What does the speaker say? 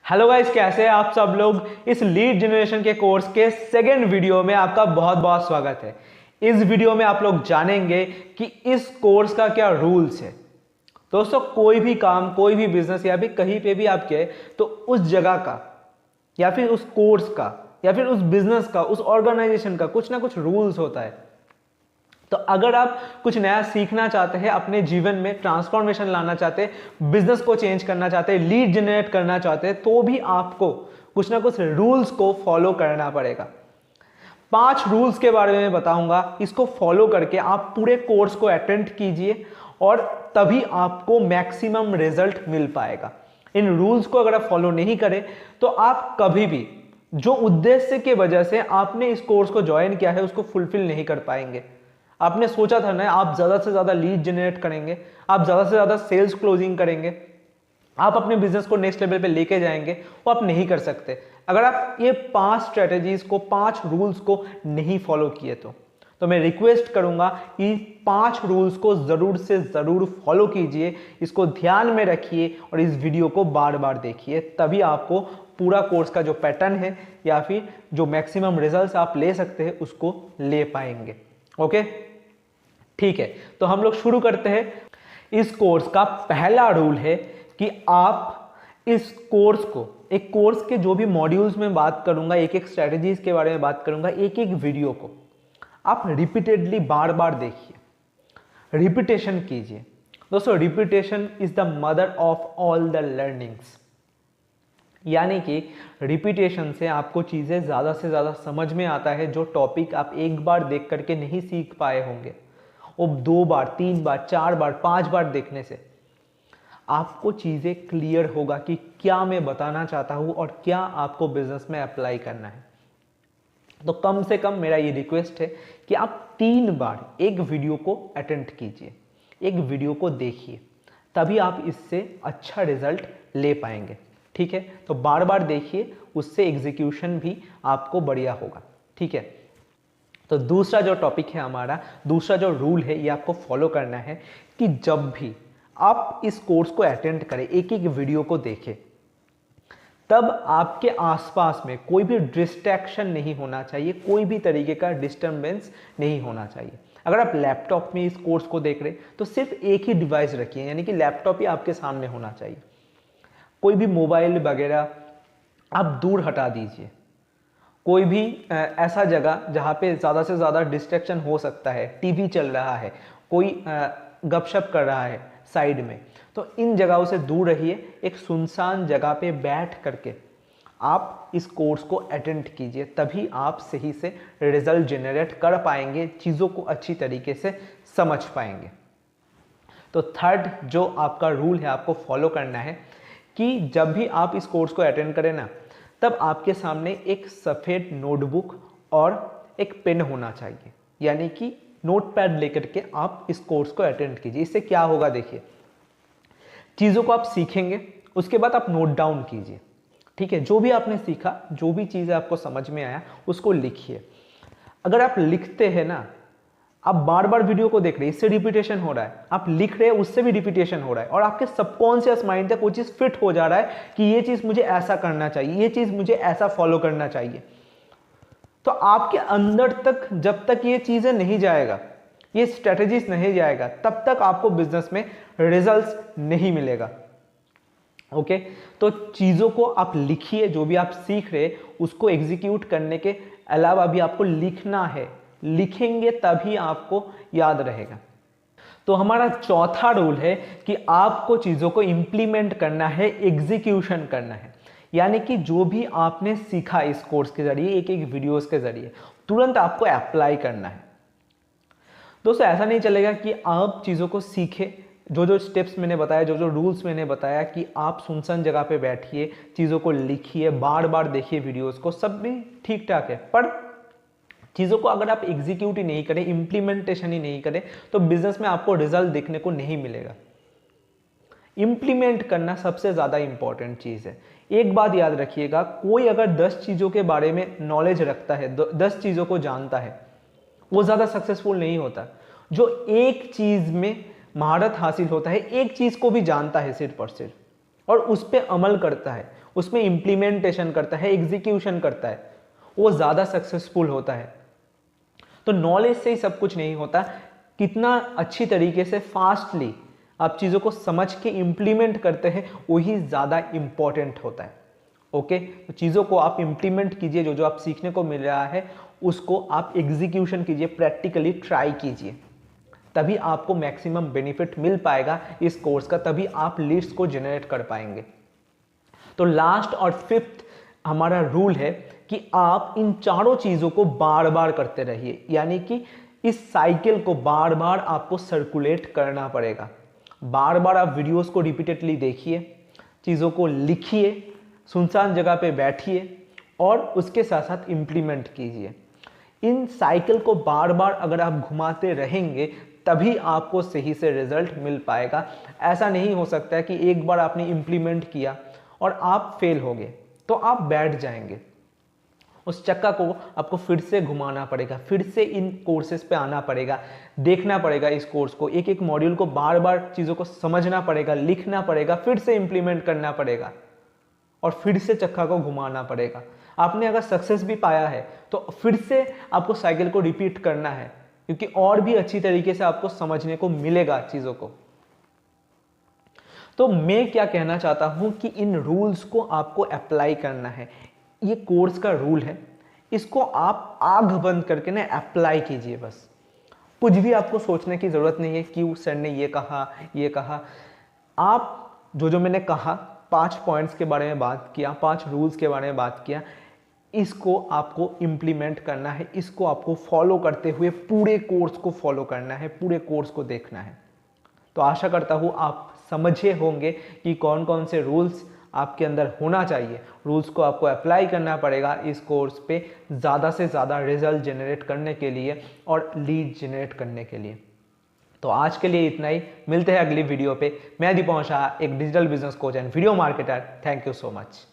Hello guys, कैसे हैं आप सब लोग। इस लीड जनरेशन के कोर्स के सेकेंड वीडियो में आपका बहुत बहुत स्वागत है। इस वीडियो में आप लोग जानेंगे कि इस कोर्स का क्या रूल्स है। दोस्तों, कोई भी काम, कोई भी बिजनेस या फिर कहीं पे भी आप गए तो उस जगह का या फिर उस कोर्स का या फिर उस बिजनेस का, उस ऑर्गेनाइजेशन का कुछ ना कुछ रूल्स होता है। तो अगर आप कुछ नया सीखना चाहते हैं, अपने जीवन में ट्रांसफॉर्मेशन लाना चाहते हैं, बिजनेस को चेंज करना चाहते हैं, लीड जनरेट करना चाहते हैं, तो भी आपको कुछ ना कुछ रूल्स को फॉलो करना पड़ेगा। 5 रूल्स के बारे में बताऊंगा, इसको फॉलो करके आप पूरे कोर्स को अटेंड कीजिए और तभी आपको मैक्सिमम रिजल्ट मिल पाएगा। इन रूल्स को अगर आप फॉलो नहीं करें तो आप कभी भी जो उद्देश्य के वजह से आपने इस कोर्स को ज्वाइन किया है उसको फुलफिल नहीं कर पाएंगे। आपने सोचा था ना, आप ज्यादा से ज्यादा लीड जनरेट करेंगे, आप ज्यादा से ज्यादा सेल्स क्लोजिंग करेंगे, आप अपने बिजनेस को नेक्स्ट लेवल पे लेके जाएंगे, वो आप नहीं कर सकते अगर आप ये 5 स्ट्रेटेजीज को, 5 रूल्स को नहीं फॉलो किए तो मैं रिक्वेस्ट करूंगा कि 5 रूल्स को जरूर से जरूर फॉलो कीजिए, इसको ध्यान में रखिए और इस वीडियो को बार बार देखिए, तभी आपको पूरा कोर्स का जो पैटर्न है या फिर जो मैक्सिमम रिजल्ट्स आप ले सकते हैं उसको ले पाएंगे। ओके, ठीक है, तो हम लोग शुरू करते हैं। इस कोर्स का पहला रूल है कि आप इस कोर्स को, एक कोर्स के जो भी मॉड्यूल्स में बात करूंगा, एक एक स्ट्रेटजीज के बारे में बात करूंगा, एक एक वीडियो को आप रिपीटेडली बार बार देखिए, रिपीटेशन कीजिए। दोस्तों, repetition is the mother of all the learnings, यानी कि रिपीटेशन से आपको चीजें ज्यादा से ज्यादा समझ में आता है। जो टॉपिक आप एक बार देख करके नहीं सीख पाए होंगे, वो 2 बार, 3 बार, 4 बार, 5 बार देखने से आपको चीजें क्लियर होगा कि क्या मैं बताना चाहता हूं और क्या आपको बिजनेस में अप्लाई करना है। तो कम से कम मेरा ये रिक्वेस्ट है कि आप 3 बार एक वीडियो को अटेंड कीजिए, एक वीडियो को देखिए, तभी आप इससे अच्छा रिजल्ट ले पाएंगे। ठीक है, तो बार बार देखिए, उससे एग्जीक्यूशन भी आपको बढ़िया होगा। ठीक है, तो दूसरा जो टॉपिक है हमारा, दूसरा जो रूल है, ये आपको फॉलो करना है कि जब भी आप इस कोर्स को अटेंड करें, एक एक वीडियो को देखें, तब आपके आसपास में कोई भी डिस्ट्रैक्शन नहीं होना चाहिए, कोई भी तरीके का डिस्टर्बेंस नहीं होना चाहिए। अगर आप लैपटॉप में इस कोर्स को देख रहे तो सिर्फ एक ही डिवाइस रखिए, यानी कि लैपटॉप ही आपके सामने होना चाहिए। कोई भी मोबाइल वगैरह आप दूर हटा दीजिए। कोई भी ऐसा जगह जहाँ पे ज़्यादा से ज़्यादा डिस्ट्रैक्शन हो सकता है, टीवी चल रहा है, कोई गपशप कर रहा है साइड में, तो इन जगहों से दूर रहिए। एक सुनसान जगह पे बैठ करके आप इस कोर्स को अटेंड कीजिए, तभी आप सही से रिजल्ट जनरेट कर पाएंगे, चीज़ों को अच्छी तरीके से समझ पाएंगे। तो थर्ड जो आपका रूल है, आपको फॉलो करना है कि जब भी आप इस कोर्स को अटेंड करें ना, तब आपके सामने एक सफ़ेद नोटबुक और एक पेन होना चाहिए, यानी कि नोटपैड लेकर के आप इस कोर्स को अटेंड कीजिए। इससे क्या होगा, देखिए, चीज़ों को आप सीखेंगे, उसके बाद आप नोट डाउन कीजिए। ठीक है, जो भी आपने सीखा, जो भी चीज़ें आपको समझ में आया, उसको लिखिए। अगर आप लिखते हैं ना, आप बार बार वीडियो को देख रहे हैं, इससे रिपीटेशन हो रहा है, आप लिख रहे हैं, उससे भी रिपीटेशन हो रहा है, और आपके सबकॉन्शियस माइंड तक वो चीज़ फिट हो जा रहा है कि ये चीज़ मुझे ऐसा करना चाहिए, ये चीज़ मुझे ऐसा फॉलो करना चाहिए। तो आपके अंदर तक जब तक ये चीज़ें नहीं जाएगा, ये स्ट्रेटेजीज नहीं जाएगा, तब तक आपको बिजनेस में रिजल्ट्स नहीं मिलेगा। ओके, तो चीज़ों को आप लिखिए, जो भी आप सीख रहे उसको एग्जीक्यूट करने के अलावा भी आपको लिखना है, लिखेंगे तभी आपको याद रहेगा। तो हमारा चौथा रूल है कि आपको चीज़ों को इंप्लीमेंट करना है, एग्जीक्यूशन करना है, यानी कि जो भी आपने सीखा इस कोर्स के जरिए, एक एक वीडियोस के जरिए, तुरंत आपको अप्लाई करना है। दोस्तों, ऐसा नहीं चलेगा कि आप चीज़ों को सीखे, जो जो स्टेप्स मैंने बताया, जो जो रूल्स मैंने बताया, कि आप सुनसान जगह पे बैठिए, चीज़ों को लिखिए, बार बार देखिए वीडियोस को, सब भी ठीक ठाक है, पर चीज़ों को अगर आप एग्जीक्यूट ही नहीं करें, इंप्लीमेंटेशन ही नहीं करें, तो बिजनेस में आपको रिजल्ट देखने को नहीं मिलेगा। इंप्लीमेंट करना सबसे ज़्यादा इंपॉर्टेंट चीज़ है। एक बात याद रखिएगा, कोई अगर 10 चीज़ों के बारे में नॉलेज रखता है, 10 चीज़ों को जानता है, वो ज़्यादा सक्सेसफुल नहीं होता। जो एक चीज़ में महारत हासिल होता है, एक चीज़ को भी जानता है सिर्फ और सिर्फ, और उस पर अमल करता है, उसमें इम्प्लीमेंटेशन करता है, एग्जीक्यूशन करता है, वो ज़्यादा सक्सेसफुल होता है। तो नॉलेज से ही सब कुछ नहीं होता, कितना अच्छी तरीके से फास्टली आप चीज़ों को समझ के इम्प्लीमेंट करते हैं वही ज़्यादा इम्पॉर्टेंट होता है। ओके, तो चीज़ों को आप इम्प्लीमेंट कीजिए, जो जो आप सीखने को मिल रहा है उसको आप एग्जीक्यूशन कीजिए, प्रैक्टिकली ट्राई कीजिए, तभी आपको मैक्सिमम बेनिफिट मिल पाएगा इस कोर्स का, तभी आप लीड्स को जनरेट कर पाएंगे। तो लास्ट और फिफ्थ हमारा रूल है कि आप इन चारों चीज़ों को बार बार करते रहिए, यानी कि इस साइकिल को बार बार आपको सर्कुलेट करना पड़ेगा। बार बार आप वीडियोस को रिपीटेडली देखिए, चीज़ों को लिखिए, सुनसान जगह पे बैठिए और उसके साथ साथ इम्प्लीमेंट कीजिए। इन साइकिल को बार बार अगर आप घुमाते रहेंगे तभी आपको सही से रिजल्ट मिल पाएगा। ऐसा नहीं हो सकता है कि एक बार आपने इम्प्लीमेंट किया और आप फेल हो गए तो आप बैठ जाएंगे। उस चक्का को आपको फिर से घुमाना पड़ेगा, फिर से इन कोर्सेज पे आना पड़ेगा, देखना पड़ेगा इस कोर्स को, एक एक मॉड्यूल को बार बार चीज़ों को समझना पड़ेगा, लिखना पड़ेगा, फिर से इम्प्लीमेंट करना पड़ेगा और फिर से चक्का को घुमाना पड़ेगा। आपने अगर सक्सेस भी पाया है तो फिर से आपको साइकिल को रिपीट करना है, क्योंकि और भी अच्छी तरीके से आपको समझने को मिलेगा चीज़ों को। तो मैं क्या कहना चाहता हूं कि इन रूल्स को आपको अप्लाई करना है। ये कोर्स का रूल है, इसको आप आंख बंद करके ना अप्लाई कीजिए। बस कुछ भी आपको सोचने की ज़रूरत नहीं है कि सर ने ये कहा। आप जो मैंने कहा 5 पॉइंट्स के बारे में बात किया, 5 रूल्स के बारे में बात किया, इसको आपको इम्प्लीमेंट करना है, इसको आपको फॉलो करते हुए पूरे कोर्स को फॉलो करना है, पूरे कोर्स को देखना है। तो आशा करता हूँ आप समझे होंगे कि कौन कौन से रूल्स आपके अंदर होना चाहिए। रूल्स को आपको अप्लाई करना पड़ेगा इस कोर्स पे ज़्यादा से ज़्यादा रिजल्ट जनरेट करने के लिए और लीड जनरेट करने के लिए। तो आज के लिए इतना ही, मिलते हैं अगली वीडियो पे। मैं दीपक शाह, एक digital business coach and video marketer. Thank you so much.